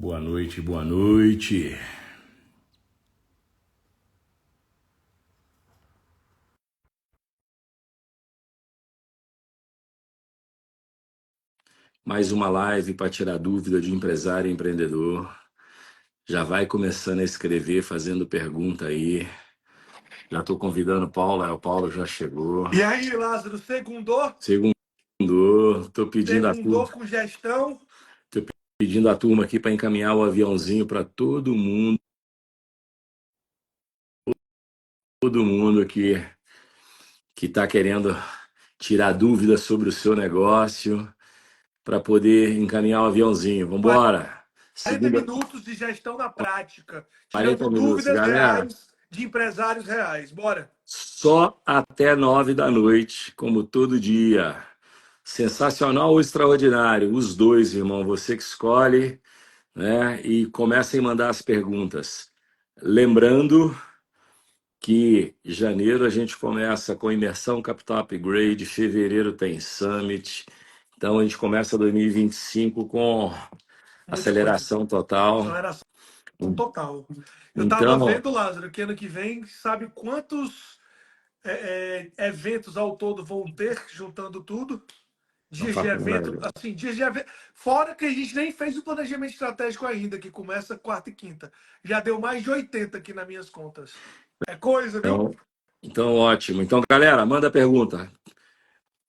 Boa noite, boa noite. Mais uma live para tirar dúvida de empresário e empreendedor. Já vai começando a escrever, fazendo pergunta aí. Já estou convidando o Paulo já chegou. E aí, Lázaro, segundou? Segundou, estou Segundou com gestão? pedindo a turma aqui para encaminhar o aviãozinho para todo mundo que está querendo tirar dúvidas sobre o seu negócio, para poder encaminhar o aviãozinho. Vamos embora. 40 minutos de gestão na prática, 40 tirando minutos, dúvidas galera. reais de empresários reais. Bora! Só até 9 da noite, como todo dia. Sensacional ou extraordinário? Os dois, irmão. Você que escolhe, né? E comecem a mandar as perguntas. Lembrando que janeiro a gente começa com imersão Capital Upgrade, fevereiro tem Summit. Então a gente começa 2025 com Muita coisa. aceleração total. Aceleração total. Eu estava Então, vendo, Lázaro, que ano que vem, sabe quantos eventos ao todo vão ter, juntando tudo? não Dias de faço a menor evento, ideia. assim, dias de evento. Fora que a gente nem fez o planejamento estratégico ainda, que começa quarta e quinta. Já deu mais de 80 aqui nas minhas contas. É coisa, viu? Então, ótimo. Então, galera, manda pergunta.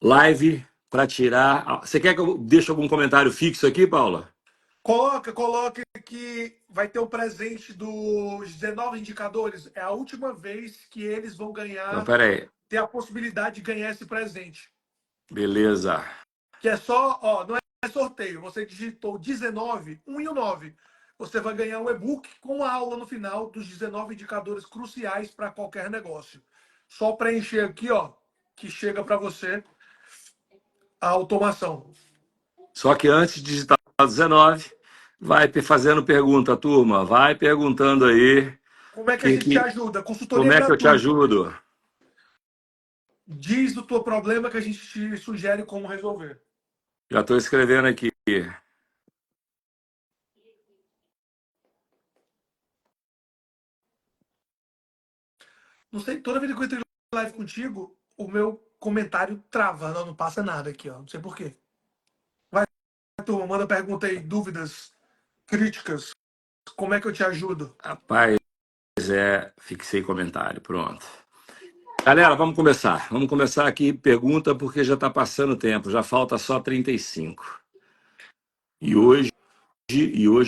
Live para tirar. Você quer que eu deixe algum comentário fixo aqui, Paula? Coloca que vai ter o presente dos 19 indicadores. É a última vez que eles vão Então, ganhar, peraí. ter a possibilidade de ganhar esse presente. Beleza. Que é só, ó, não é sorteio. Você digitou 19, 1 e o 9. Você vai ganhar um e-book com a aula no final dos 19 indicadores cruciais para qualquer negócio. Só preencher aqui, ó, que chega para você a automação. Só que antes de digitar 19, vai fazendo pergunta, turma. Vai perguntando aí Como é que a gente te ajuda? Consultoria como é que eu te gratuita. ajudo. Diz o teu problema que a gente te sugere como resolver. Já estou escrevendo aqui. Não sei, toda vez que eu entro em live contigo, o meu comentário trava. Não passa nada aqui, ó. Não sei por quê. Vai, turma, manda pergunta aí, dúvidas, críticas. Como é que eu te ajudo? Rapaz, fixei comentário. Pronto. Galera, vamos começar. Vamos começar aqui. Pergunta, porque já está passando o tempo. Já falta só 35. E hoje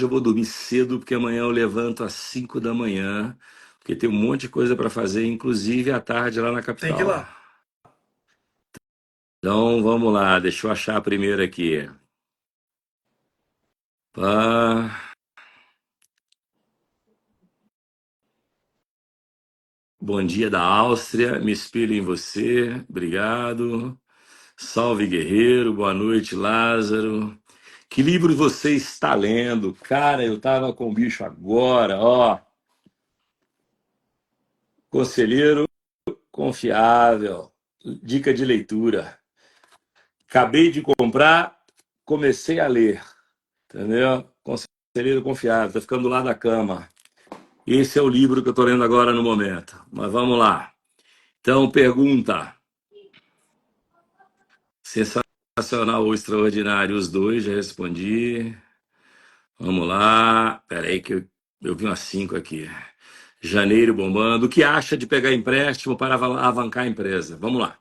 eu vou dormir cedo, porque amanhã eu levanto às 5 da manhã, porque tem um monte de coisa para fazer, inclusive à tarde lá na Tem que ir capital. lá. Então vamos lá, deixa eu achar a primeira aqui. Bom dia da Áustria, me espelho em você, obrigado. Salve guerreiro, boa noite Lázaro. Que livro você está lendo? Cara, eu tava com o bicho agora, ó. Conselheiro confiável, dica de leitura. Acabei de comprar, comecei a ler, entendeu? Conselheiro confiável, tá ficando do lado da cama. Esse é o livro que eu tô lendo agora no momento. Mas vamos lá. Então, pergunta. Sensacional ou extraordinário? Os dois, já respondi. Vamos lá. Peraí que eu vi umas 5 aqui. Janeiro bombando. O que acha de pegar empréstimo para alavancar a empresa? Vamos lá.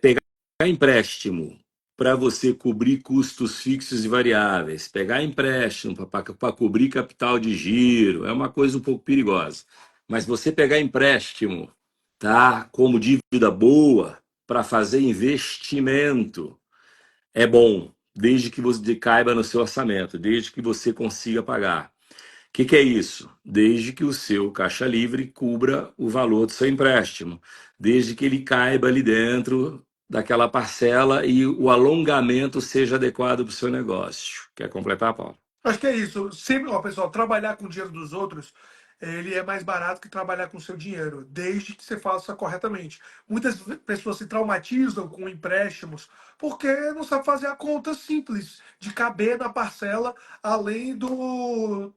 Pegar empréstimo para você cobrir custos fixos e variáveis, pegar empréstimo para cobrir capital de giro, é uma coisa um pouco perigosa. Mas você pegar empréstimo, tá, como dívida boa para fazer investimento, é bom, desde que você caiba no seu orçamento, desde que você consiga pagar. O que é isso? Desde que o seu caixa livre cubra o valor do seu empréstimo, desde que ele caiba ali dentro daquela parcela e o alongamento seja adequado para o seu negócio. Quer completar, Paulo? Acho que é isso. Sempre, ó, pessoal, trabalhar com o dinheiro dos outros ele é mais barato que trabalhar com o seu dinheiro, desde que você faça corretamente. Muitas pessoas se traumatizam com empréstimos porque não sabe fazer a conta simples de caber na parcela além do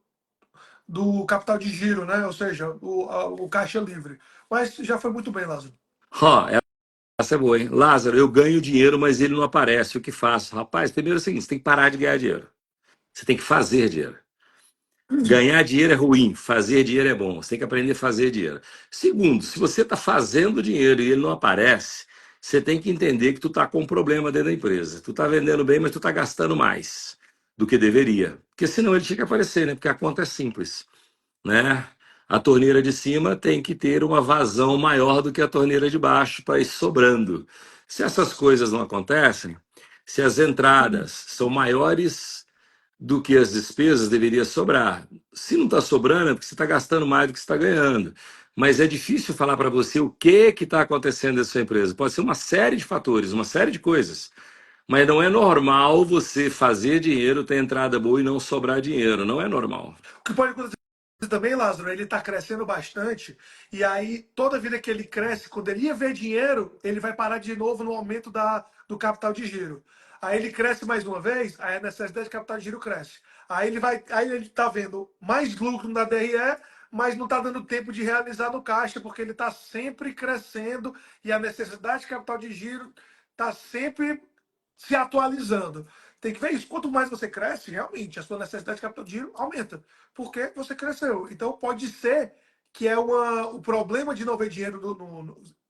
capital de giro, né? Ou seja, o caixa livre. Mas já foi muito bem, Lázaro. Ó, essa é boa, hein? Lázaro, eu ganho dinheiro, mas ele não aparece. O que faço? Rapaz, primeiro é o seguinte: você tem que parar de ganhar dinheiro. Você tem que fazer dinheiro. Ganhar dinheiro é ruim, fazer dinheiro é bom. Você tem que aprender a fazer dinheiro. Segundo, se você está fazendo dinheiro e ele não aparece, você tem que entender que tu está com um problema dentro da empresa. Tu está vendendo bem, mas tu está gastando mais do que deveria. Porque senão ele tinha que aparecer, né? Porque a conta é simples, né? A torneira de cima tem que ter uma vazão maior do que a torneira de baixo para ir sobrando. Se essas coisas não acontecem, se as entradas são maiores do que as despesas, deveria sobrar. Se não está sobrando, é porque você está gastando mais do que você está ganhando. Mas é difícil falar para você o que está acontecendo na sua empresa. Pode ser uma série de fatores, uma série de coisas. Mas não é normal você fazer dinheiro, ter entrada boa e não sobrar dinheiro. Não é normal. O que pode acontecer também, Lázaro, ele está crescendo bastante, e aí toda vida que ele cresce, quando ele ia ver dinheiro, ele vai parar de novo no aumento do capital de giro. Aí ele cresce mais uma vez, aí a necessidade de capital de giro cresce. Aí ele está vendo mais lucro na DRE, mas não está dando tempo de realizar no caixa, porque ele está sempre crescendo e a necessidade de capital de giro está sempre se atualizando. Tem que ver isso. Quanto mais você cresce, realmente, a sua necessidade de capital de giro aumenta. Porque você cresceu. Então, pode ser que o problema de não ver dinheiro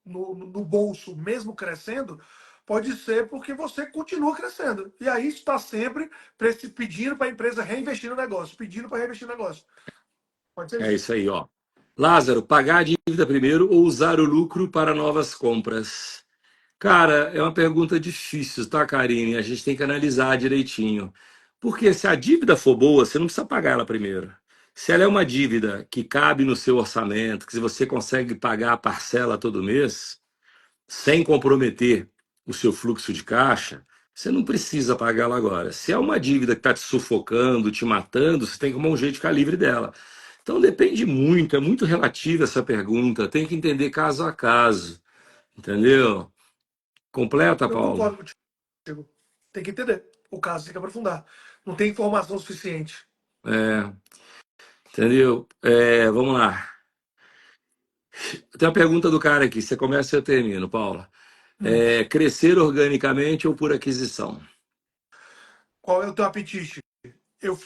no bolso, mesmo crescendo, pode ser porque você continua crescendo. E aí está sempre pedindo para a empresa reinvestir no negócio, pedindo para reinvestir no negócio. Pode ser É isso. isso aí, ó. Lázaro, pagar a dívida primeiro ou usar o lucro para novas compras? Cara, é uma pergunta difícil, tá, Karine? A gente tem que analisar direitinho. Porque se a dívida for boa, você não precisa pagar ela primeiro. Se ela é uma dívida que cabe no seu orçamento, que se você consegue pagar a parcela todo mês, sem comprometer o seu fluxo de caixa, você não precisa pagá-la agora. Se é uma dívida que está te sufocando, te matando, você tem que arrumar um jeito de ficar livre dela. Então depende muito, é muito relativa essa pergunta, tem que entender caso a caso, entendeu? Completa, Eu Paulo. concordo contigo. Tem que entender. O caso tem que aprofundar. Não tem informação suficiente. É, entendeu? Vamos lá. Tem uma pergunta do cara aqui, você começa e eu termino, Paula. Hum. Crescer organicamente ou por aquisição? Qual é o teu apetite? Eu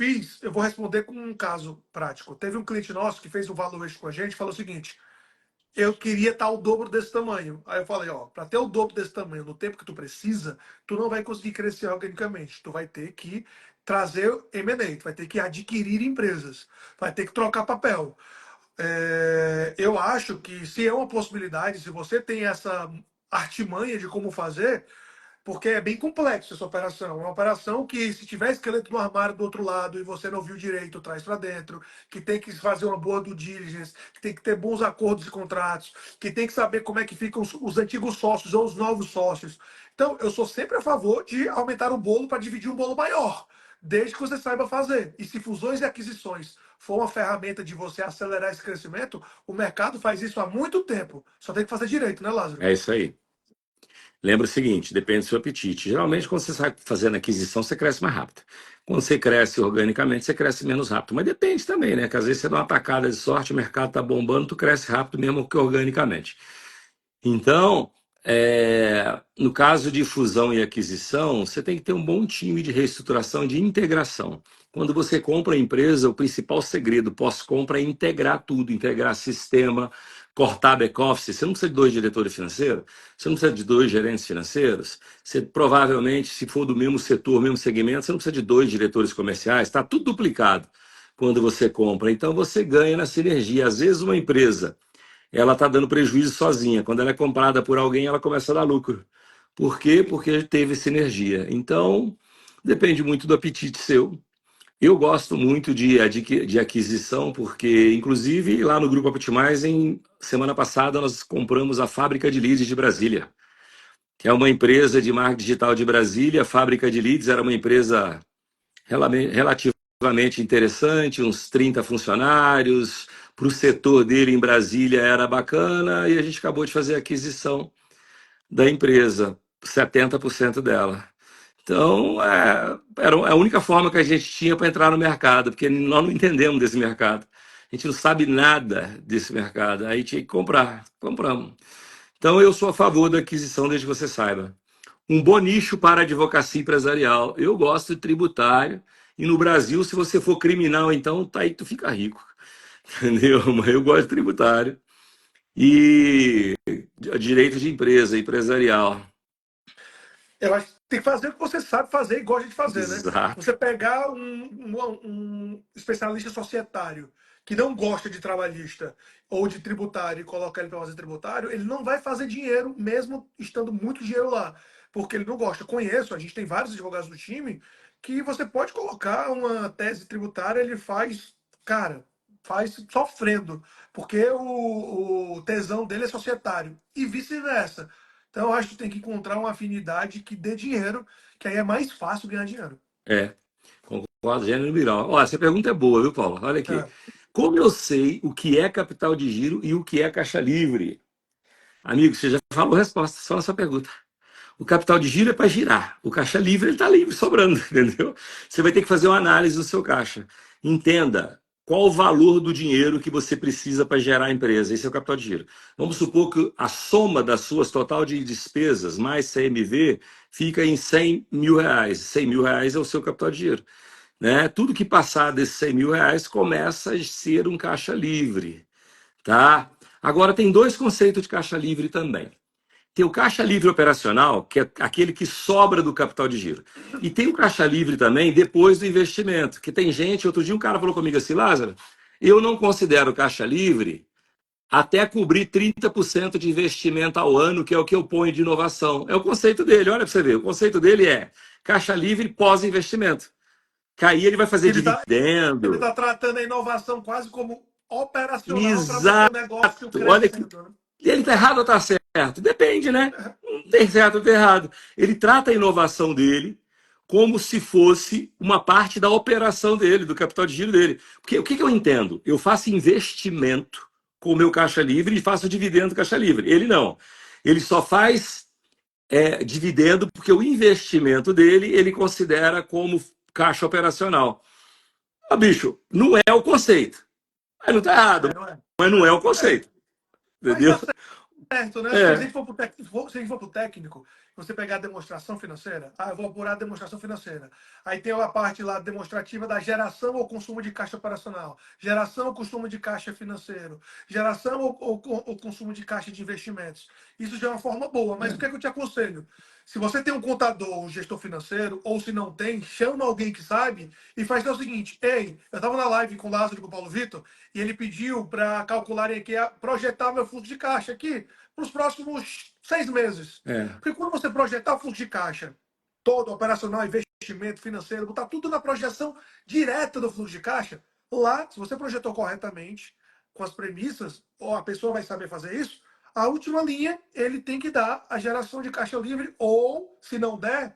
vou responder com um caso prático. Teve um cliente nosso que fez um valuation com a gente e falou o seguinte: eu queria estar o dobro desse tamanho. Aí eu falei, ó, para ter o dobro desse tamanho no tempo que tu precisa, tu não vai conseguir crescer organicamente. Tu vai ter que trazer M&A, tu vai ter que adquirir empresas, vai ter que trocar papel. Eu acho que se é uma possibilidade, se você tem essa artimanha de como fazer, porque é bem complexo essa operação. É uma operação que, se tiver esqueleto no armário do outro lado e você não viu direito, traz para dentro, que tem que fazer uma boa due diligence, que tem que ter bons acordos e contratos, que tem que saber como é que ficam os antigos sócios ou os novos sócios. Então, eu sou sempre a favor de aumentar o bolo para dividir um bolo maior, desde que você saiba fazer. E se fusões e aquisições for uma ferramenta de você acelerar esse crescimento, o mercado faz isso há muito tempo. Só tem que fazer direito, né, Lázaro? É isso aí. Lembra o seguinte, depende do seu apetite. Geralmente, quando você sai fazendo aquisição, você cresce mais rápido. Quando você cresce organicamente, você cresce menos rápido. Mas depende também, né? Que às vezes você dá uma tacada de sorte, o mercado tá bombando, tu cresce rápido mesmo que organicamente. Então, no caso de fusão e aquisição, você tem que ter um bom time de reestruturação, de integração. Quando você compra a empresa, o principal segredo pós-compra é integrar tudo, integrar sistema, cortar back-office. Você não precisa de dois diretores financeiros, você não precisa de dois gerentes financeiros. Você provavelmente, se for do mesmo setor, mesmo segmento, você não precisa de dois diretores comerciais, está tudo duplicado quando você compra. Então você ganha na sinergia. Às vezes uma empresa ela está dando prejuízo sozinha. Quando ela é comprada por alguém, ela começa a dar lucro. Por quê? Porque teve sinergia. Então, depende muito do apetite seu. Eu gosto muito de aquisição, porque, inclusive, lá no Grupo Optimizing, semana passada, nós compramos a Fábrica de Leads de Brasília, que é uma empresa de marketing digital de Brasília. A Fábrica de Leads era uma empresa relativamente interessante, uns 30 funcionários, para o setor dele em Brasília era bacana e a gente acabou de fazer a aquisição da empresa, 70% dela. Então, era a única forma que a gente tinha para entrar no mercado, porque nós não entendemos desse mercado. A gente não sabe nada desse mercado. Aí tinha que comprar. Compramos. Então, eu sou a favor da aquisição, desde que você saiba. Um bom nicho para a advocacia empresarial. Eu gosto de tributário. E no Brasil, se você for criminal, então, tá aí tu fica rico. Entendeu? Mas eu gosto de tributário. E direito de empresa, empresarial. Eu acho que tem que fazer o que você sabe fazer e gosta de fazer, né? Exato. Você pegar um especialista societário que não gosta de trabalhista ou de tributário e colocar ele para fazer tributário, ele não vai fazer dinheiro, mesmo estando muito dinheiro lá, porque ele não gosta. Eu conheço, a gente tem vários advogados do time que você pode colocar uma tese tributária, ele faz, cara, faz sofrendo, porque o tesão dele é societário e vice-versa. Então, eu acho que tem que encontrar uma afinidade que dê dinheiro, que aí é mais fácil ganhar dinheiro. É, concordo, gênero liberal. Olha, essa pergunta é boa, viu, Paulo? Olha aqui. É. Como eu sei o que é capital de giro e o que é caixa livre? Amigo, você já falou a resposta, só na sua pergunta. O capital de giro é para girar. O caixa livre, ele está livre, sobrando, entendeu? Você vai ter que fazer uma análise do seu caixa. Entenda qual o valor do dinheiro que você precisa para gerar a empresa. Esse é o capital de giro. Vamos supor que a soma das suas total de despesas mais CMV fica em 100 mil reais. 100 mil reais é o seu capital de giro. Né? Tudo que passar desses 100 mil reais começa a ser um caixa livre. Tá? Agora, tem dois conceitos de caixa livre também. Tem o caixa livre operacional, que é aquele que sobra do capital de giro. E tem o caixa livre também depois do investimento, que tem gente, outro dia um cara falou comigo assim, Lázaro, eu não considero caixa livre até cobrir 30% de investimento ao ano, que é o que eu ponho de inovação. É o conceito dele, olha para você ver. O conceito dele é caixa livre pós-investimento. Que aí ele vai fazer Ele dividendo. tá tratando a inovação quase como operacional para manter o Exato. negócio Olha que crescendo, né? ele está errado ou está certo? Depende, né? Não tem certo ou tem errado. Ele trata a inovação dele como se fosse uma parte da operação dele, do capital de giro dele. Porque o que eu entendo? Eu faço investimento com o meu caixa livre e faço dividendo do caixa livre. Ele não. Ele só faz dividendo porque o investimento dele ele considera como caixa operacional. Ah, bicho, não é o conceito. Aí não está errado, Não é? mas não é o É. conceito. Mas Entendeu? tá certo, né? Porque se a É. gente for se a gente for pro técnico, você pegar a demonstração financeira, eu vou apurar a demonstração financeira. Aí tem a parte lá demonstrativa da geração ou consumo de caixa operacional, geração ou consumo de caixa financeiro, geração ou consumo de caixa de investimentos. Isso já é uma forma boa, mas o que é que eu te aconselho? Se você tem um contador, um gestor financeiro, ou se não tem, chama alguém que sabe e faz o seguinte: ei, eu estava na live com o Lázaro e com o Paulo Vitor, e ele pediu para calcularem aqui, projetar meu fluxo de caixa aqui para os próximos 6 meses. É. Porque quando você projetar o fluxo de caixa, todo operacional, investimento financeiro, botar tudo na projeção direta do fluxo de caixa, lá, se você projetou corretamente, com as premissas, ou a pessoa vai saber fazer isso, a última linha ele tem que dar a geração de caixa livre, ou, se não der,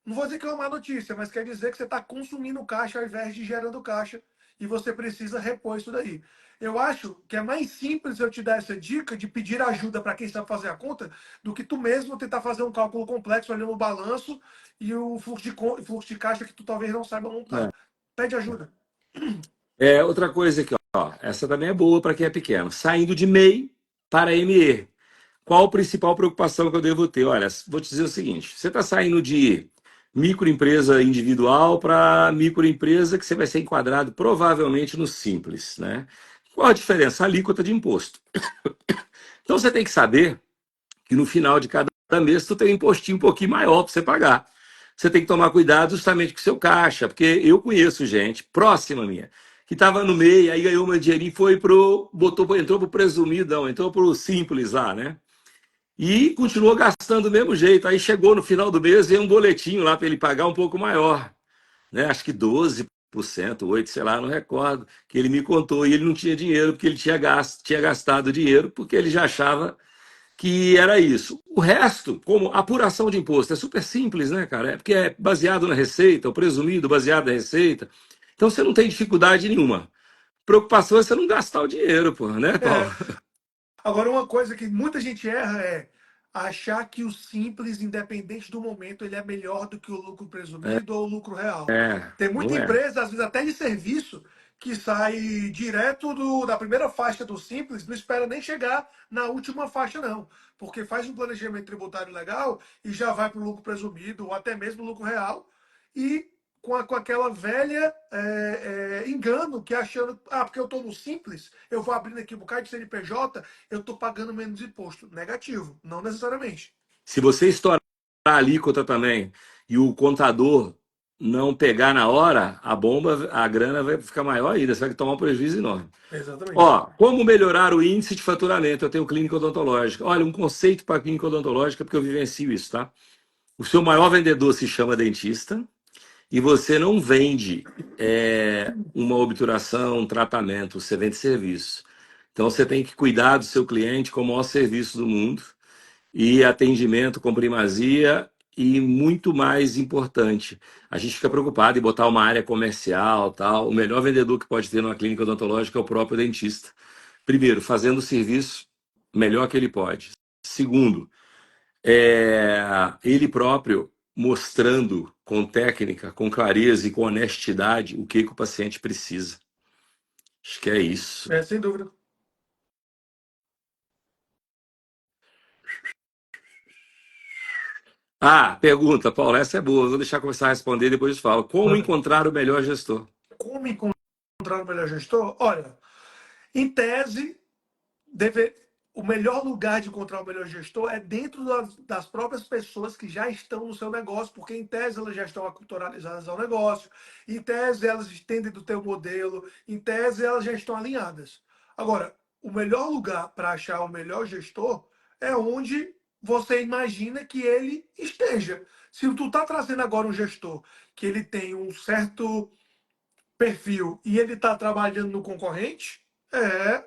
não vou dizer que é uma má notícia, mas quer dizer que você está consumindo caixa ao invés de gerando caixa e você precisa repor isso daí. Eu acho que é mais simples eu te dar essa dica de pedir ajuda para quem sabe fazer a conta do que tu mesmo tentar fazer um cálculo complexo olhando o balanço e o fluxo de caixa que tu talvez não saiba montar. Pede ajuda. Outra coisa aqui, ó. Essa também é boa para quem é pequeno. Saindo de MEI para ME. Qual a principal preocupação que eu devo ter? Olha, vou te dizer o seguinte: você está saindo de microempresa individual para microempresa que você vai ser enquadrado provavelmente no simples, né? Qual a diferença? A alíquota de imposto. Então você tem que saber que no final de cada mês tu tem um impostinho um pouquinho maior para você pagar. Você tem que tomar cuidado justamente com o seu caixa, porque eu conheço gente próxima minha que estava no meio, aí ganhou meu dinheirinho, foi entrou pro presumidão, entrou pro simples lá, né? E continuou gastando do mesmo jeito. Aí chegou no final do mês, veio um boletinho lá para ele pagar um pouco maior, né? Acho que 12%, 8%, sei lá, não recordo, que ele me contou. E ele não tinha dinheiro, porque ele tinha gastado dinheiro, porque ele já achava que era isso. O resto, como apuração de imposto, é super simples, né, cara? É porque é baseado na receita, o presumido baseado na receita. Então você não tem dificuldade nenhuma. preocupação é você não gastar o dinheiro, pô, né, Paulo? É. Agora, uma coisa que muita gente erra é achar que o simples, independente do momento, ele é melhor do que o lucro presumido ou o lucro real. Tem muita Não é. empresa, às vezes até de serviço, que sai direto da primeira faixa do simples, não espera nem chegar na última faixa, não. Porque faz um planejamento tributário legal e já vai para o lucro presumido, ou até mesmo o lucro real, e com aquela velha engano, que achando, porque eu estou no simples, eu vou abrindo aqui um bocado de CNPJ, eu estou pagando menos imposto. Negativo, não necessariamente. Se você estourar a alíquota também e o contador não pegar na hora, a bomba, a grana vai ficar maior ainda, você vai tomar um prejuízo enorme. Exatamente. Ó, como melhorar o índice de faturamento? Eu tenho clínica odontológica. Olha, um conceito para clínica odontológica, porque eu vivencio isso, tá? O seu maior vendedor se chama dentista e você não vende uma obturação, um tratamento, você vende serviço. Então você tem que cuidar do seu cliente como o maior serviço do mundo e atendimento com primazia e muito mais importante. A gente fica preocupado em botar uma área comercial, tal. O melhor vendedor que pode ter numa clínica odontológica é o próprio dentista. Primeiro, fazendo o serviço melhor que ele pode. Segundo, ele próprio mostrando com técnica, com clareza e com honestidade o que o paciente precisa. Acho que é isso. É, sem dúvida. Ah, pergunta, Paulo, essa é boa. Vou deixar começar a responder, depois eu falo. Como Manda. encontrar o melhor gestor? Como encontrar o melhor gestor? Olha, em tese, deve, o melhor lugar de encontrar o melhor gestor é dentro das próprias pessoas que já estão no seu negócio, porque em tese elas já estão aculturalizadas ao negócio, em tese elas entendem do teu modelo, em tese elas já estão alinhadas. Agora, o melhor lugar para achar o melhor gestor é onde você imagina que ele esteja. Se tu está trazendo agora um gestor que ele tem um certo perfil e ele está trabalhando no concorrente, é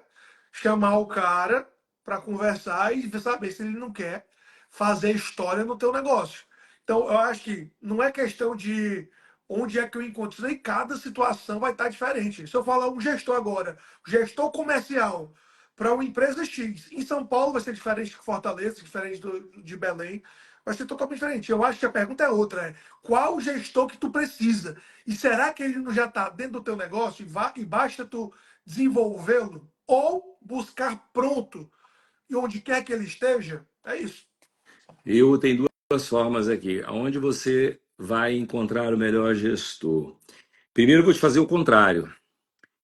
chamar o cara para conversar e saber se ele não quer fazer história no teu negócio. Então, eu acho que não é questão de onde é que eu encontro isso, em cada situação vai estar diferente. Se eu falar um gestor agora, gestor comercial para uma empresa X, em São Paulo vai ser diferente de Fortaleza, diferente de Belém, vai ser totalmente diferente. Eu acho que a pergunta é outra, qual o gestor que tu precisa? E será que ele não já está dentro do teu negócio e basta tu desenvolvê-lo ou buscar pronto e onde quer que ele esteja? É isso. Eu tenho duas formas aqui. Onde você vai encontrar o melhor gestor? Primeiro, eu vou te fazer o contrário.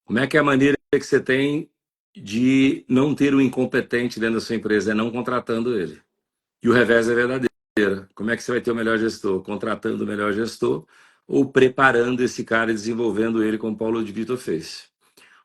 Como é que é a maneira que você tem de não ter um incompetente dentro da sua empresa? É não contratando ele. E o revés é verdadeiro. Como é que você vai ter o melhor gestor? Contratando o melhor gestor ou preparando esse cara e desenvolvendo ele como o Paulo de Vitor fez?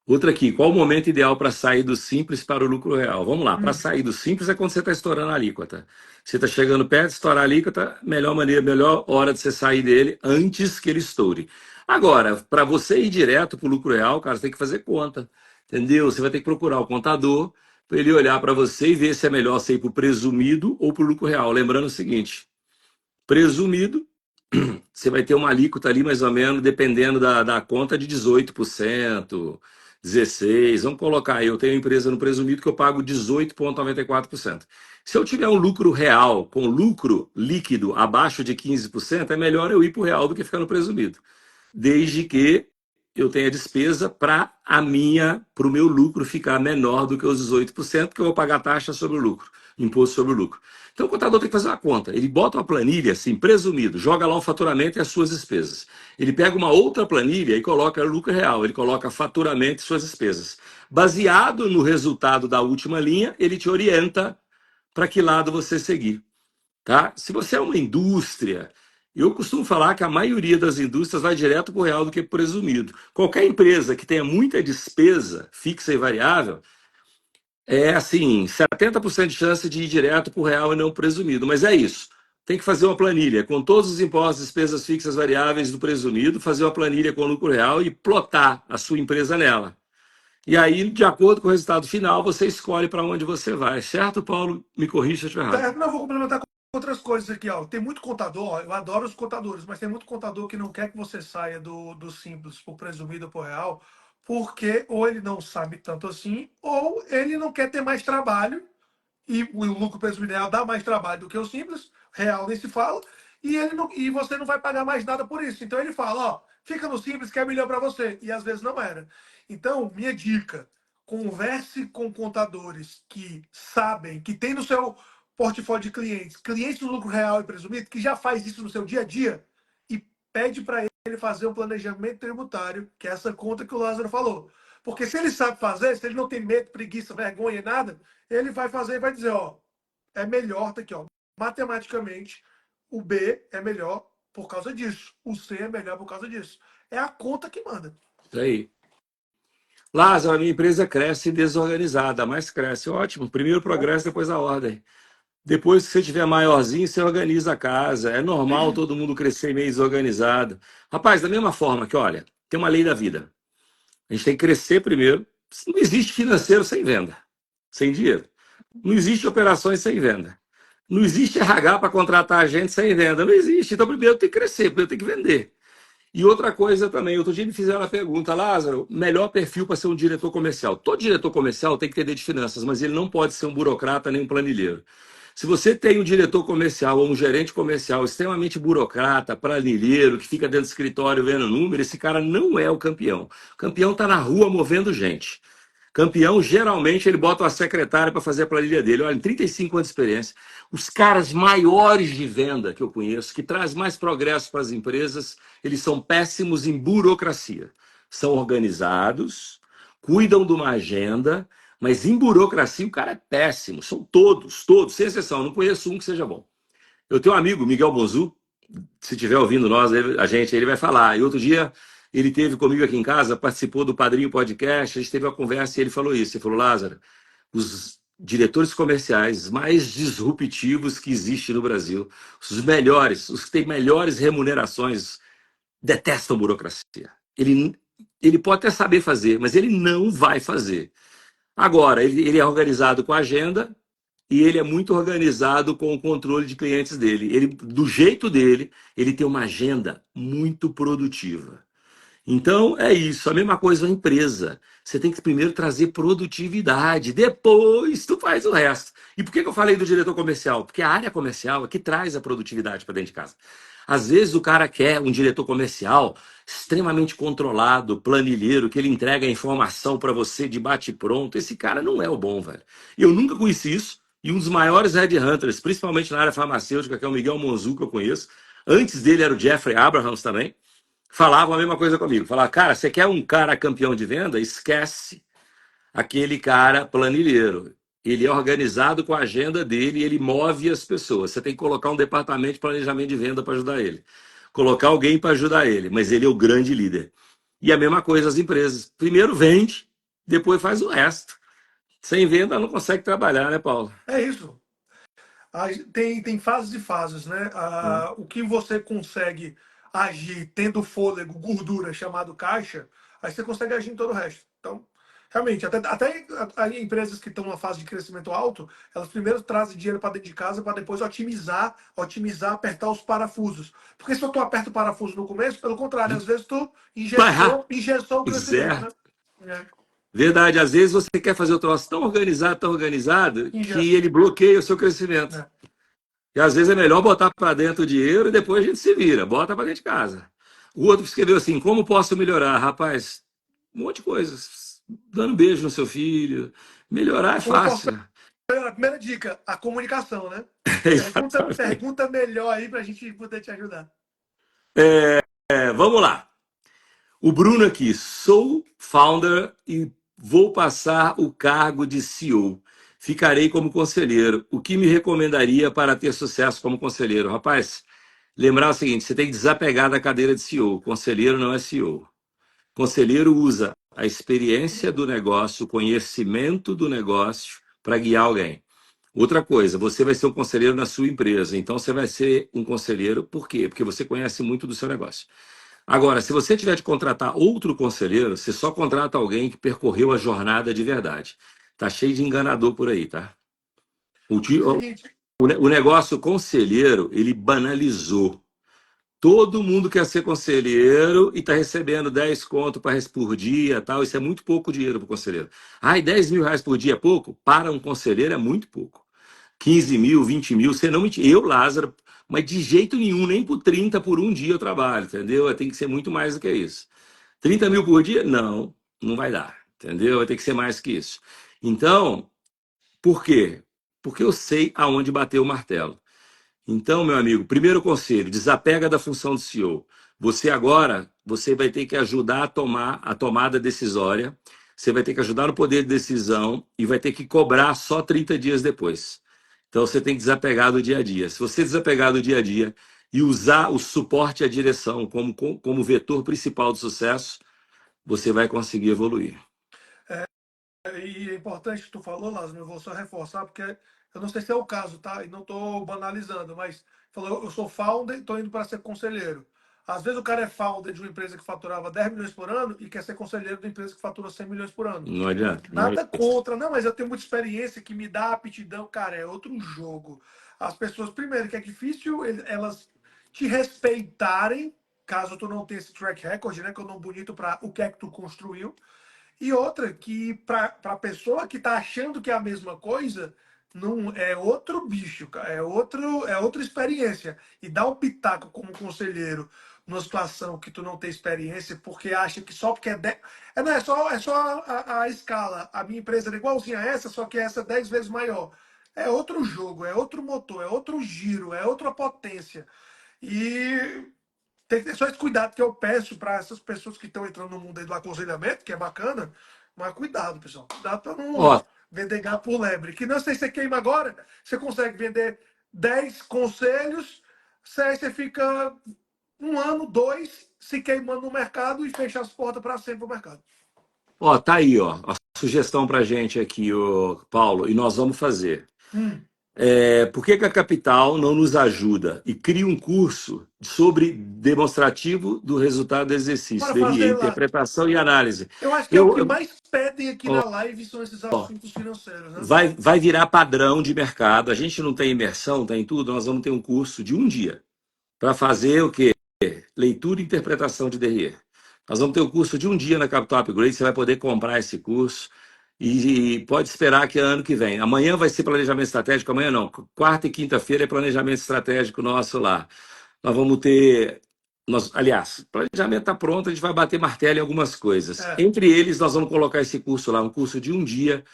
Outra aqui, qual o momento ideal para sair do simples para o lucro real? Vamos lá, para sair do simples é quando você está estourando a alíquota. Você está chegando perto de estourar a alíquota, melhor maneira, melhor hora de você sair dele antes que ele estoure. Agora, para você ir direto para o lucro real, cara, você tem que fazer conta, entendeu? Você vai ter que procurar o contador para ele olhar para você e ver se é melhor você ir para o presumido ou para o lucro real. Lembrando o seguinte, presumido você vai ter uma alíquota ali, mais ou menos, dependendo da conta, de 18%, 16%. Vamos colocar aí, eu tenho empresa no presumido que eu pago 18,94%. Se eu tiver um lucro real com lucro líquido abaixo de 15%, é melhor eu ir para o real do que ficar no presumido. Desde que eu tenha despesa para o meu lucro ficar menor do que os 18%, porque eu vou pagar taxa sobre o lucro, imposto sobre o lucro. Então o contador tem que fazer uma conta. Ele bota uma planilha, assim, presumido, joga lá o faturamento e as suas despesas. Ele pega uma outra planilha e coloca o lucro real, ele coloca faturamento e suas despesas. Baseado no resultado da última linha, ele te orienta para que lado você seguir. Tá? Se você é uma indústria, eu costumo falar que a maioria das indústrias vai direto para o real do que para o presumido. Qualquer empresa que tenha muita despesa fixa e variável, é assim, 70% de chance de ir direto para o real e não presumido. Mas é isso. Tem que fazer uma planilha com todos os impostos, despesas fixas variáveis do presumido, fazer uma planilha com o lucro real e plotar a sua empresa nela. E aí, de acordo com o resultado final, você escolhe para onde você vai. Certo, Paulo? Me corrija se eu estiver errado. Certo, não, vou complementar com outras coisas aqui. Ó. Tem muito contador, ó, eu adoro os contadores, mas tem muito contador que não quer que você saia do simples para o presumido para o real, porque ou ele não sabe tanto assim, ou ele não quer ter mais trabalho, e o lucro presumido real dá mais trabalho do que o simples, real nem se fala, e, ele não, e você não vai pagar mais nada por isso. Então ele fala, ó, fica no simples que é melhor para você. E às vezes não era. Então, minha dica, converse com contadores que sabem, que tem no seu portfólio de clientes, clientes do lucro real e presumido, que já faz isso no seu dia a dia, e pede para ele fazer um planejamento tributário, que é essa conta que o Lázaro falou. Porque se ele sabe fazer, se ele não tem medo, preguiça, vergonha, nada, ele vai fazer e vai dizer, ó, é melhor, tá aqui, ó, matematicamente, o B é melhor por causa disso, o C é melhor por causa disso. É a conta que manda. Isso aí. Lázaro, a minha empresa cresce desorganizada, mas cresce. Ótimo. Primeiro progresso, depois a ordem. Depois que você tiver maiorzinho, você organiza a casa. É normal todo mundo crescer meio desorganizado. Rapaz, da mesma forma que, olha, tem uma lei da vida. A gente tem que crescer primeiro. Não existe financeiro sem venda, sem dinheiro. Não existe operações sem venda. Não existe RH para contratar gente sem venda. Não existe. Então, primeiro tem que crescer, primeiro tem que vender. E outra coisa também, outro dia me fizeram a pergunta, Lázaro, melhor perfil para ser um diretor comercial. Todo diretor comercial tem que entender de finanças, mas ele não pode ser um burocrata nem um planilheiro. Se você tem um diretor comercial ou um gerente comercial extremamente burocrata, planilheiro, que fica dentro do escritório vendo número, esse cara não é o campeão. O campeão está na rua movendo gente. Campeão, geralmente, ele bota uma secretária para fazer a planilha dele. Olha, 35 anos de experiência. Os caras maiores de venda que eu conheço, que traz mais progresso para as empresas, eles são péssimos em burocracia. São organizados, cuidam de uma agenda, mas em burocracia o cara é péssimo. São todos, sem exceção. Não conheço um que seja bom. Eu tenho um amigo, Miguel Bonzu, se estiver ouvindo nós, a gente, ele vai falar. E outro dia ele teve comigo aqui em casa, participou do Padrinho Podcast, a gente teve uma conversa e ele falou isso. Ele falou, Lázaro, os diretores comerciais mais disruptivos que existe no Brasil, os melhores, os que têm melhores remunerações, detestam burocracia. Ele pode até saber fazer, mas ele não vai fazer. Agora, ele é organizado com a agenda, e ele é muito organizado com o controle de clientes dele. Ele, do jeito dele, ele tem uma agenda muito produtiva. Então, é isso. A mesma coisa a empresa. Você tem que primeiro trazer produtividade, depois tu faz o resto. E por que eu falei do diretor comercial? Porque a área comercial é que traz a produtividade para dentro de casa. Às vezes o cara quer um diretor comercial extremamente controlado, planilheiro, que ele entrega a informação para você de bate-pronto. Esse cara não é o bom, velho. E eu nunca conheci isso. E um dos maiores headhunters, principalmente na área farmacêutica, que é o Miguel Monzu, que eu conheço. Antes dele era o Jeffrey Abrahams também. Falavam a mesma coisa comigo. Falavam, cara, você quer um cara campeão de venda? Esquece aquele cara planilheiro. Ele é organizado com a agenda dele, ele move as pessoas. Você tem que colocar um departamento de planejamento de venda para ajudar ele. Colocar alguém para ajudar ele, mas ele é o grande líder. E a mesma coisa as empresas. Primeiro vende, depois faz o resto. Sem venda não consegue trabalhar, né, Paulo? É isso. Tem fases e fases, né? O que você consegue agir tendo fôlego, gordura, chamado caixa, aí você consegue agir em todo o resto. Então, realmente, até empresas que estão numa fase de crescimento alto, elas primeiro trazem dinheiro para dentro de casa para depois otimizar, apertar os parafusos. Porque se tu aperta o parafuso no começo, pelo contrário, às vezes tu Vai errar. engessou o crescimento, né? Certo. Verdade, às vezes você quer fazer o troço tão organizado, que Ingessa. ele bloqueia o seu crescimento. É. E às vezes é melhor botar para dentro o dinheiro e depois a gente se vira, bota para dentro de casa. O outro escreveu assim: como posso melhorar? Rapaz, um monte de coisas. Dando beijo no seu filho. Melhorar é Como posso fácil. A primeira dica, a comunicação, né? Exatamente. Pergunta melhor aí para a gente poder te ajudar. Vamos lá. O Bruno aqui, sou founder e vou passar o cargo de CEO. Ficarei como conselheiro. O que me recomendaria para ter sucesso como conselheiro? Rapaz, lembrar o seguinte: você tem que desapegar da cadeira de CEO. Conselheiro não é CEO. Conselheiro usa a experiência do negócio, o conhecimento do negócio para guiar alguém. Outra coisa, você vai ser um conselheiro na sua empresa. Então você vai ser um conselheiro, por quê? Porque você conhece muito do seu negócio. Agora, se você tiver de contratar outro conselheiro, você só contrata alguém que percorreu a jornada de verdade. Tá cheio de enganador por aí, tá? O, ti- Seguinte, o negócio conselheiro, ele banalizou. Todo mundo quer ser conselheiro e está recebendo 10 conto por dia, tal. Isso é muito pouco dinheiro para o conselheiro. Ai, 10 mil reais por dia é pouco? Para um conselheiro é muito pouco. 15 mil, 20 mil, você não me... Eu, Lázaro, mas de jeito nenhum, nem por 30 por um dia eu trabalho, entendeu? Tem que ser muito mais do que isso. 30 mil por dia? Não, não vai dar, entendeu? Vai ter que ser mais que isso. Então, por quê? Porque eu sei aonde bater o martelo. Então, meu amigo, primeiro conselho, desapega da função do CEO. Você agora, você vai ter que ajudar a tomar a tomada decisória, você vai ter que ajudar no poder de decisão e vai ter que cobrar só 30 dias depois. Então, você tem que desapegar do dia a dia. Se você desapegar do dia a dia e usar o suporte à direção como vetor principal do sucesso, você vai conseguir evoluir. E é importante que tu falou, Lázaro, eu vou só reforçar, porque eu não sei se é o caso, tá? E não estou banalizando, mas falou, eu sou founder e estou indo para ser conselheiro. Às vezes o cara é founder de uma empresa que faturava 10 milhões por ano e quer ser conselheiro de uma empresa que fatura 100 milhões por ano. Não adianta, não Nada adianta. contra, não, mas eu tenho muita experiência que me dá aptidão, cara, é outro jogo. As pessoas, primeiro, que é difícil elas te respeitarem, caso tu não tenha esse track record, né, que é o nome bonito para o que é que tu construiu. E outra, que para a pessoa que está achando que é a mesma coisa, não é outro bicho, cara, é outra experiência. E dar um pitaco como conselheiro numa situação que tu não tem experiência, porque acha que só porque não, é só a escala. A minha empresa é igualzinha a essa, só que essa é 10 vezes maior. É outro jogo, é outro motor, é outro giro, é outra potência. E tem que ter só esse cuidado que eu peço para essas pessoas que estão entrando no mundo aí do aconselhamento, que é bacana, mas cuidado, pessoal. Cuidado para não Ó, vender gato por lebre. Que não sei se você queima agora, você consegue vender 10 conselhos, aí você fica um ano, dois, se queimando no mercado e fecha as portas para sempre o mercado. ó, tá aí, ó, a sugestão pra gente aqui, ô, Paulo, e nós vamos fazer. Hum, Por que que a Capital não nos ajuda e cria um curso sobre demonstrativo do resultado do exercício, Bora DRE, fazer lá. interpretação e análise? Eu acho que é o que Eu, mais pedem aqui ó, na live são esses assuntos financeiros, né? vai virar padrão de mercado. A gente não tem imersão, tem tudo, nós vamos ter um curso de um dia para fazer o quê? Leitura e interpretação de DRE. Nós vamos ter o curso de um dia na Capital Upgrade, você vai poder comprar esse curso e pode esperar que é ano que vem. Amanhã vai ser planejamento estratégico, amanhã não. Quarta e quinta-feira é planejamento estratégico nosso lá. Nós vamos ter. Aliás, o planejamento está pronto, a gente vai bater martelo em algumas coisas. É. Entre eles, nós vamos colocar esse curso lá, um curso de um dia.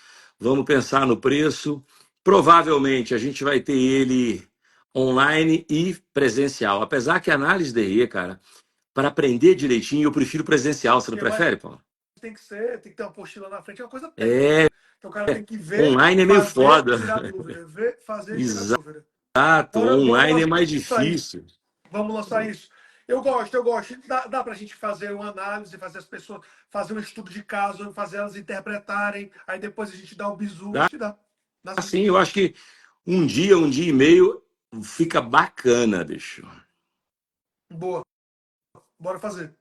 Vamos pensar no preço. Provavelmente a gente vai ter ele online e presencial. Apesar que a análise DE, cara, para aprender direitinho, eu prefiro presencial. Você não Porque mais prefere, Paulo? tem que ter uma apostila na frente, é uma coisa técnica. É, Então o cara tem que ver, online é meio fazer, foda. tirar dúvida. Ver, fazer, tirar Exato, dúvida. Bora online é mais lançar isso. difícil. Vamos lançar isso. Eu gosto, eu gosto. Dá para a gente fazer uma análise, fazer as pessoas, fazer um estudo de caso, fazer elas interpretarem, aí depois a gente dá o bizu, Dá acho que dá. Dá sim. sim, eu acho que um dia e meio fica bacana, bicho. Boa. Bora fazer.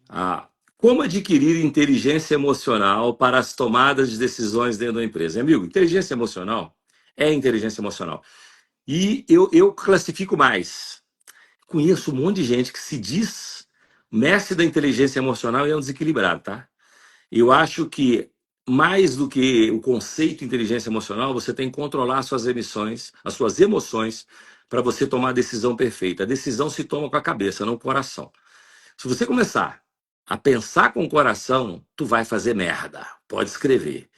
Ah, como adquirir inteligência emocional para as tomadas de decisões dentro da empresa? Amigo, inteligência emocional é inteligência emocional. E eu classifico mais. Conheço um monte de gente que se diz mestre da inteligência emocional e é um desequilibrado, tá? Eu acho que mais do que o conceito de inteligência emocional, você tem que controlar as suas emissões, as suas emoções, para você tomar a decisão perfeita. A decisão se toma com a cabeça, não com o coração. Se você começar a pensar com o coração, tu vai fazer merda. Pode escrever.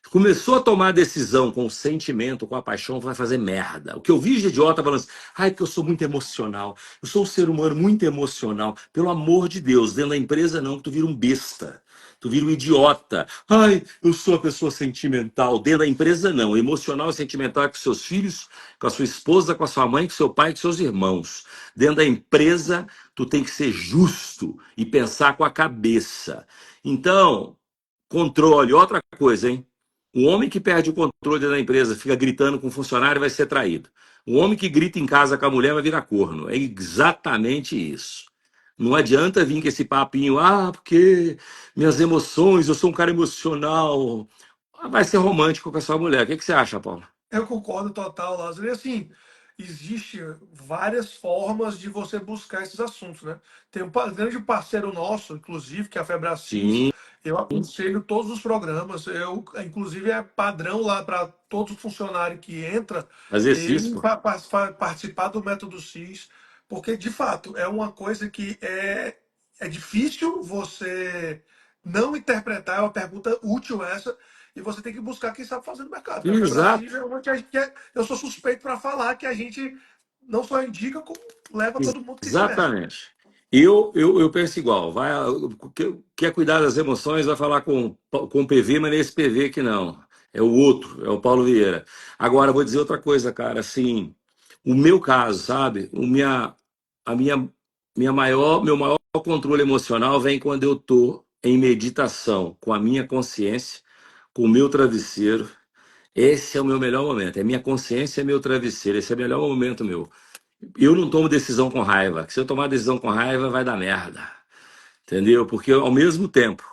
Começou a tomar a decisão com o sentimento, com a paixão, vai fazer merda. O que eu vi de idiota falando assim, ai, porque eu sou muito emocional. Eu sou um ser humano muito emocional. Pelo amor de Deus, dentro da empresa não, que tu vira um besta. Tu vira um idiota. Ai, eu sou a pessoa sentimental. Dentro da empresa não. Emocional e sentimental é com seus filhos, com a sua esposa, com a sua mãe, com seu pai, com seus irmãos. Dentro da empresa, tu tem que ser justo e pensar com a cabeça. Então, controle. Outra coisa, hein? O homem que perde o controle da empresa, fica gritando com o funcionário, vai ser traído. O homem que grita em casa com a mulher vai virar corno. É exatamente isso. Não adianta vir com esse papinho, porque minhas emoções, eu sou um cara emocional. Vai ser romântico com a sua mulher. O que você acha, Paulo? Eu concordo total, Lázaro. E assim, existe várias formas de você buscar esses assuntos, né? Tem um grande parceiro nosso, inclusive, que é a Febracis. Sim, Eu aconselho todos os programas. Eu, inclusive, é padrão lá para todo funcionário que entra, fazer ele cisco. participar do método CIS, porque, de fato, é uma coisa que é difícil você não interpretar, é uma pergunta útil essa, e você tem que buscar quem sabe fazer no mercado. Porque a Exato. Febracis é uma que a gente eu sou suspeito para falar que a gente não só indica, como leva todo mundo que se mexe. Exatamente. Eu penso igual. Vai, quer cuidar das emoções, vai falar com o PV, mas nesse PV que não. É o outro, é o Paulo Vieira. Agora, eu vou dizer outra coisa, cara. Assim, o meu caso, sabe? A meu maior controle emocional vem quando eu tô em meditação, com a minha consciência, com o meu travesseiro. Esse é o meu melhor momento. É minha consciência, é meu travesseiro. Esse é o melhor momento meu. Eu não tomo decisão com raiva. Se eu tomar decisão com raiva, vai dar merda. Entendeu? Porque ao mesmo tempo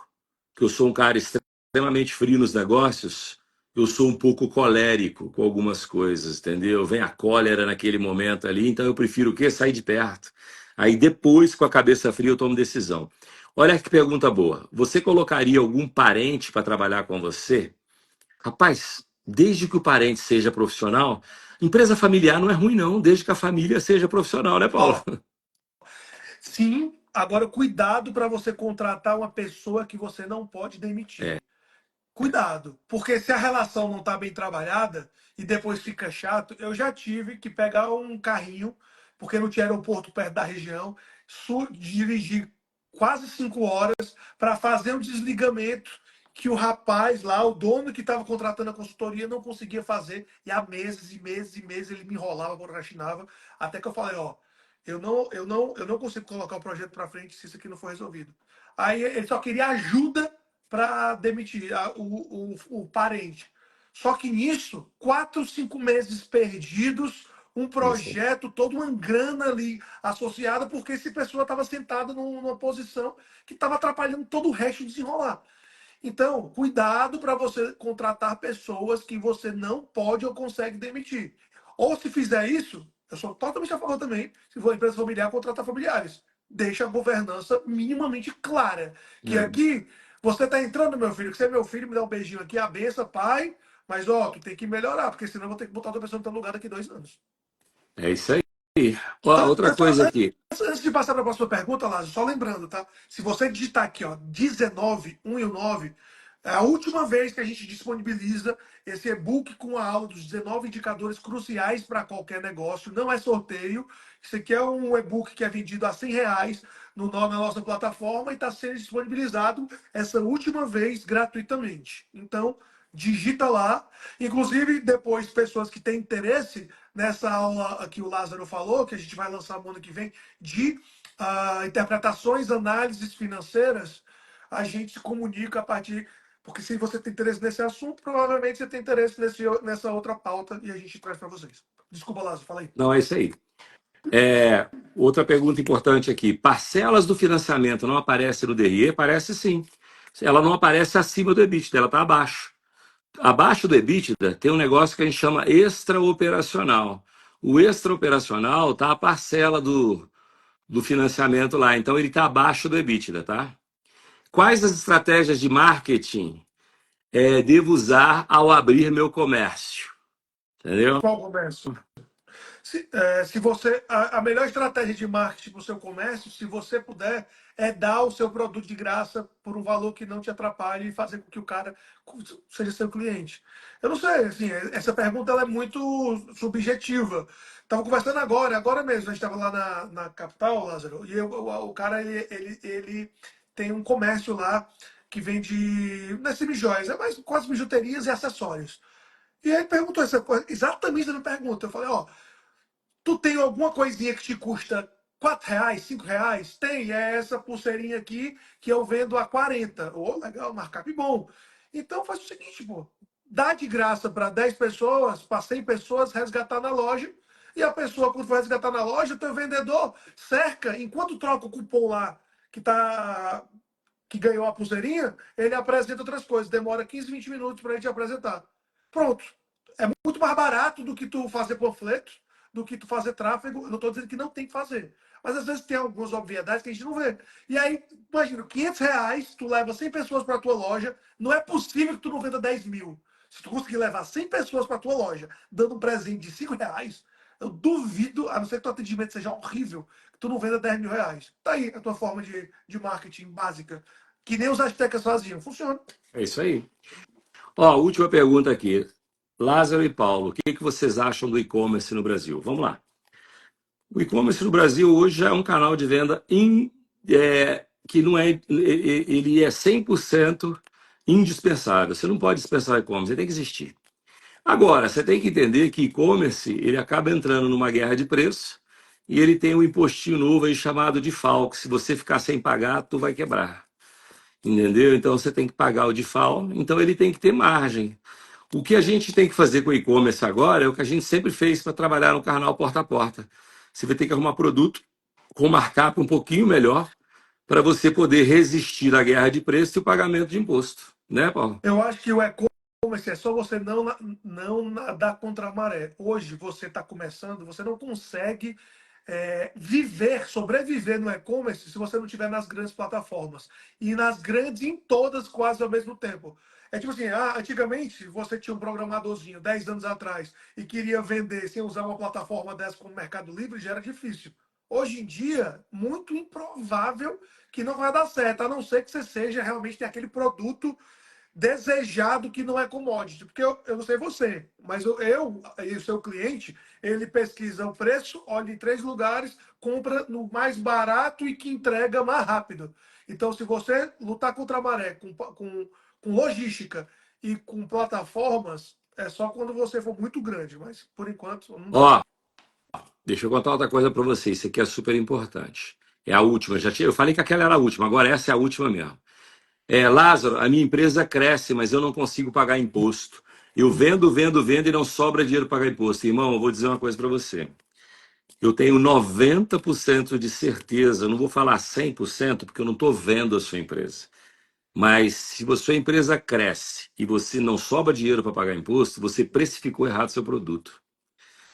que eu sou um cara extremamente frio nos negócios, eu sou um pouco colérico com algumas coisas, entendeu? Vem a cólera naquele momento ali, então eu prefiro o quê? Sair de perto. Aí depois, com a cabeça fria, eu tomo decisão. Olha que pergunta boa. Você colocaria algum parente para trabalhar com você? Rapaz, desde que o parente seja profissional, empresa familiar não é ruim, não, desde que a família seja profissional, né, Paulo? Ó, sim, agora cuidado para você contratar uma pessoa que você não pode demitir. É, Cuidado, porque se a relação não está bem trabalhada e depois fica chato, eu já tive que pegar um carrinho, porque não tinha aeroporto perto da região, dirigir quase 5 horas para fazer um desligamento que o rapaz lá, o dono que estava contratando a consultoria, não conseguia fazer, e há meses e meses e meses ele me enrolava, procrastinava, até que eu falei, ó, eu não consigo colocar o projeto para frente se isso aqui não for resolvido. Aí ele só queria ajuda para demitir o parente. Só que nisso, 4, 5 meses perdidos, um isso. projeto, toda uma grana ali associada, porque essa pessoa estava sentada numa posição que estava atrapalhando todo o resto de desenrolar. Então, cuidado para você contratar pessoas que você não pode ou consegue demitir. Ou se fizer isso, eu sou totalmente a favor também, se for empresa familiar, contratar familiares. Deixa a governança minimamente clara. Que É, aqui, você está entrando, meu filho, que você é meu filho, me dá um beijinho aqui, a benção, pai, mas ó, tu tem que melhorar, porque senão eu vou ter que botar outra pessoa no teu lugar daqui 2 anos. é isso aí. Ó, Só, outra coisa aqui. antes de passar para a próxima pergunta, Lázaro, só lembrando, tá? Se você digitar aqui, ó, 19, 1 e o 9, é a última vez que a gente disponibiliza esse e-book com a aula dos 19 indicadores cruciais para qualquer negócio. Não é sorteio. Isso aqui é um e-book que é vendido a R$ 100 na nossa plataforma e está sendo disponibilizado essa última vez gratuitamente. Então, digita lá. Inclusive, depois, pessoas que têm interesse nessa aula que o Lázaro falou, que a gente vai lançar no ano que vem, de interpretações, análises financeiras, a gente se comunica a partir. Porque se você tem interesse nesse assunto, provavelmente você tem interesse nessa outra pauta e a gente traz para vocês. Desculpa, Lázaro, fala aí. Não, é isso aí. Outra pergunta importante aqui. Parcelas do financiamento não aparece no DRE? Aparece sim. Ela não aparece acima do EBITDA, ela está abaixo. Abaixo do EBITDA tem um negócio que a gente chama extraoperacional. O extraoperacional está a parcela do financiamento lá, então ele está abaixo do EBITDA, tá? Quais as estratégias de marketing devo usar ao abrir meu comércio? Entendeu? Qual comércio? Se você a melhor estratégia de marketing para o seu comércio, se você puder, é dar o seu produto de graça por um valor que não te atrapalhe e fazer com que o cara seja seu cliente. Eu não sei, assim, essa pergunta ela é muito subjetiva. Estava conversando agora mesmo, a gente estava lá na capital, Lázaro, e o cara ele tem um comércio lá que vende, não é semijoias, é mais quase bijuterias e acessórios. E aí ele perguntou essa coisa, exatamente essa pergunta. Eu falei, ó, tu tem alguma coisinha que te custa R$ 4, R$ 5? Tem, é essa pulseirinha aqui que eu vendo a 40. Ô, legal, markup bom. Então faz o seguinte, pô. Dá de graça para 10 pessoas, para 100 pessoas resgatar na loja. E a pessoa, quando for resgatar na loja, o teu vendedor cerca, enquanto troca o cupom lá que ganhou a pulseirinha, ele apresenta outras coisas. Demora 15, 20 minutos para ele te apresentar. Pronto. É muito mais barato do que tu fazer panfleto, do que tu fazer tráfego. Eu não estou dizendo que não tem que fazer. Mas às vezes tem algumas obviedades que a gente não vê. E aí, imagina, R$ 500, tu leva 100 pessoas para a tua loja, não é possível que tu não venda 10 mil. Se tu conseguir levar 100 pessoas para a tua loja, dando um presente de R$ 5, eu duvido, a não ser que teu atendimento seja horrível, que tu não venda R$ 10 mil. Tá aí a tua forma de marketing básica, que nem os astecas faziam. Funciona. É isso aí. Ó, última pergunta aqui. Lázaro e Paulo, o que que vocês acham do e-commerce no Brasil? Vamos lá. O e-commerce no Brasil hoje já é um canal de venda que não é, ele é 100% indispensável. Você não pode dispensar o e-commerce, ele tem que existir. Agora, você tem que entender que e-commerce ele acaba entrando numa guerra de preço e ele tem um impostinho novo aí chamado de FAO, que se você ficar sem pagar, tu vai quebrar. Entendeu? Então você tem que pagar o de FAO, então ele tem que ter margem. O que a gente tem que fazer com o e-commerce agora é o que a gente sempre fez para trabalhar no canal porta a porta. Você vai ter que arrumar produto com markup um pouquinho melhor para você poder resistir à guerra de preço e o pagamento de imposto. Né, Paulo? Eu acho que o e-commerce é só você não nadar contra a maré. Hoje você está começando, você não consegue sobreviver no e-commerce se você não estiver nas grandes plataformas. E nas grandes, em todas, quase ao mesmo tempo. É tipo assim, antigamente você tinha um programadorzinho 10 anos atrás e queria vender sem usar uma plataforma dessa como o Mercado Livre, já era difícil. Hoje em dia, muito improvável que não vai dar certo, a não ser que você seja realmente aquele produto desejado que não é commodity. Porque eu não sei você, mas eu e o seu cliente, ele pesquisa o preço, olha em 3 lugares, compra no mais barato e que entrega mais rápido. Então, se você lutar contra a maré com logística e com plataformas, é só quando você for muito grande, mas por enquanto não dá. Ó, deixa eu contar outra coisa para vocês, isso aqui é super importante. É a última, eu falei que aquela era a última, agora essa é a última mesmo. Lázaro, a minha empresa cresce, mas eu não consigo pagar imposto. Eu vendo, vendo, vendo e não sobra dinheiro para pagar imposto. Irmão, eu vou dizer uma coisa para você. Eu tenho 90% de certeza, não vou falar 100%, porque eu não estou vendo a sua empresa. Mas se a sua empresa cresce e você não sobra dinheiro para pagar imposto, você precificou errado seu produto.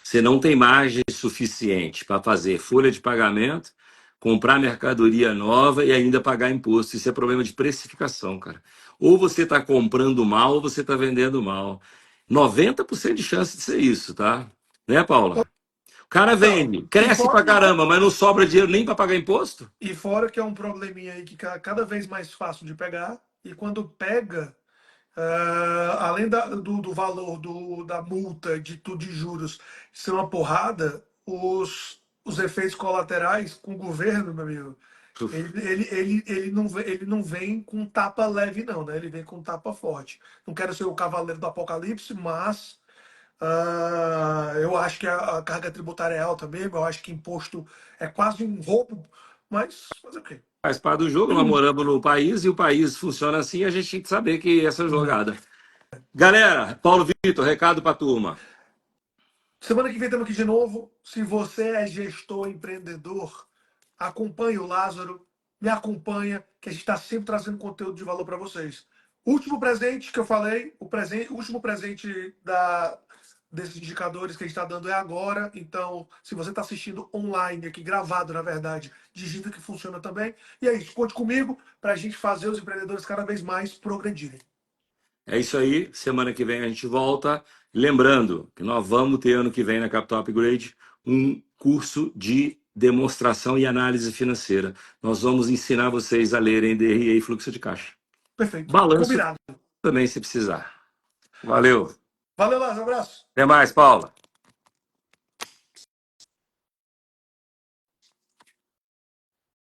Você não tem margem suficiente para fazer folha de pagamento, comprar mercadoria nova e ainda pagar imposto. Isso é problema de precificação, cara. Ou você está comprando mal ou você está vendendo mal. 90% de chance de ser isso, tá? Né, Paula? O cara Não, vende, e cresce pra fora, caramba, mas não sobra dinheiro nem para pagar imposto. e fora que é um probleminha aí que cada vez mais fácil de pegar, e quando pega, além do valor da multa, de tudo de juros ser uma porrada, os efeitos colaterais com o governo, meu amigo, ele não vem com tapa leve, não, né? Ele vem com tapa forte. Não quero ser o cavaleiro do apocalipse, mas eu acho que a carga tributária é alta mesmo, eu acho que imposto é quase um roubo, mas fazer o quê? Faz parte do jogo, nós moramos no país e o país funciona assim, a gente tem que saber que essa jogada. Galera, Paulo Vitor, recado pra turma. Semana que vem estamos aqui de novo. Se você é gestor, empreendedor, acompanhe o Lázaro, me acompanha, que a gente está sempre trazendo conteúdo de valor para vocês. Último presente que eu falei, o último presente desses indicadores que a gente está dando é agora. Então, se você está assistindo online, aqui gravado, na verdade, digita que funciona também. E é isso, conte comigo para a gente fazer os empreendedores cada vez mais progredirem. É isso aí, semana que vem a gente volta. Lembrando que nós vamos ter ano que vem na Capital Upgrade um curso de demonstração e análise financeira. Nós vamos ensinar vocês a lerem DRE e fluxo de caixa. Perfeito. Balanço Combinado. também, se precisar. Valeu. Valeu, Lázaro. Abraço. Até mais, Paula.